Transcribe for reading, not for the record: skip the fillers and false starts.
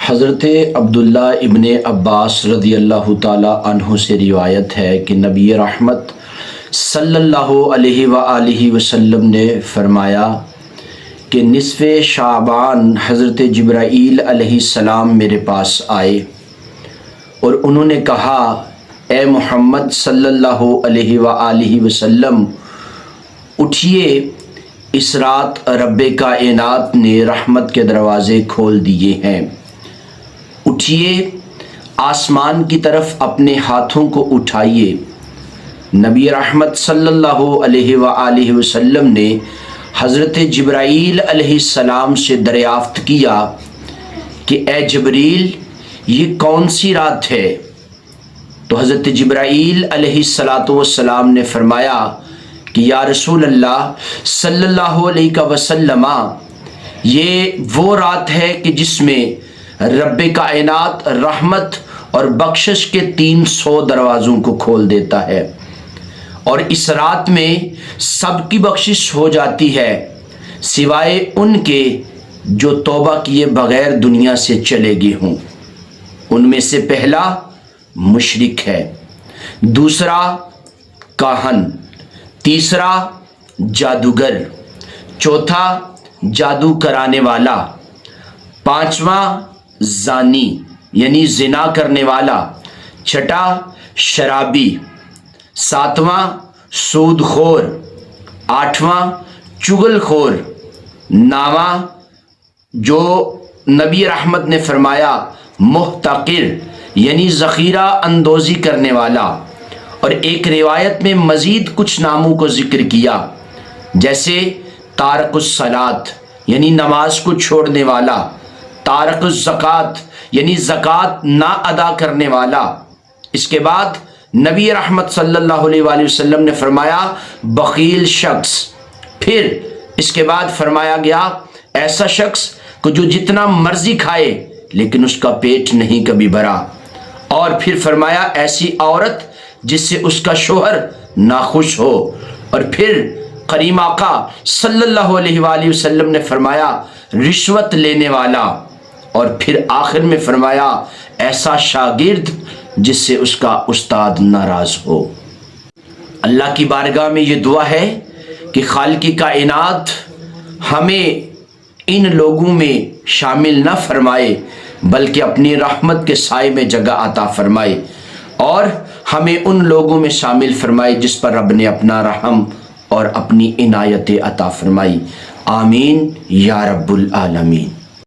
حضرت عبداللہ ابن عباس رضی اللہ تعالیٰ عنہ سے روایت ہے کہ نبی رحمت صلی اللہ علیہ وآلہ وسلم نے فرمایا کہ نصف شعبان حضرت جبرائیل علیہ السلام میرے پاس آئے اور انہوں نے کہا، اے محمد صلی اللہ علیہ وآلہ وسلم، اٹھیے، اس رات رب کائنات نے رحمت کے دروازے کھول دیے ہیں، اٹھیے، آسمان کی طرف اپنے ہاتھوں کو اٹھائیے۔ نبی رحمت صلی اللہ علیہ وآلہ وسلم نے حضرت جبرائیل علیہ السلام سے دریافت کیا کہ اے جبریل، یہ کون سی رات ہے؟ تو حضرت جبرائیل علیہ السلام نے فرمایا کہ یا رسول اللہ صلی اللہ علیہ وسلم، یہ وہ رات ہے کہ جس میں رب کائنات رحمت اور بخشش کے 300 دروازوں کو کھول دیتا ہے، اور اس رات میں سب کی بخشش ہو جاتی ہے سوائے ان کے جو توبہ کیے بغیر دنیا سے چلے گئے ہوں۔ ان میں سے پہلا مشرک ہے، دوسرا کاہن، تیسرا جادوگر، چوتھا جادو کرانے والا، پانچواں زانی یعنی زنا کرنے والا، چھٹا شرابی، ساتواں سود خور، آٹھواں چغل خور، نواں جو نبی رحمت نے فرمایا محتقر یعنی ذخیرہ اندوزی کرنے والا، اور ایک روایت میں مزید کچھ ناموں کو ذکر کیا جیسے تارک الصلاۃ یعنی نماز کو چھوڑنے والا، تارک الزکوٰۃ یعنی زکوٰۃ نہ ادا کرنے والا۔ اس کے بعد نبی رحمت صلی اللہ علیہ وآلہ وسلم نے فرمایا بخیل شخص، پھر اس کے بعد فرمایا گیا ایسا شخص کہ جو جتنا مرضی کھائے لیکن اس کا پیٹ نہیں کبھی بھرا، اور پھر فرمایا ایسی عورت جس سے اس کا شوہر ناخوش ہو، اور پھر کریم آقا صلی اللہ علیہ وآلہ وسلم نے فرمایا رشوت لینے والا، اور پھر آخر میں فرمایا ایسا شاگرد جس سے اس کا استاد ناراض ہو۔ اللہ کی بارگاہ میں یہ دعا ہے کہ خالق کائنات ہمیں ان لوگوں میں شامل نہ فرمائے بلکہ اپنی رحمت کے سائے میں جگہ عطا فرمائے، اور ہمیں ان لوگوں میں شامل فرمائے جس پر رب نے اپنا رحم اور اپنی عنایت عطا فرمائی۔ آمین یا رب العالمین۔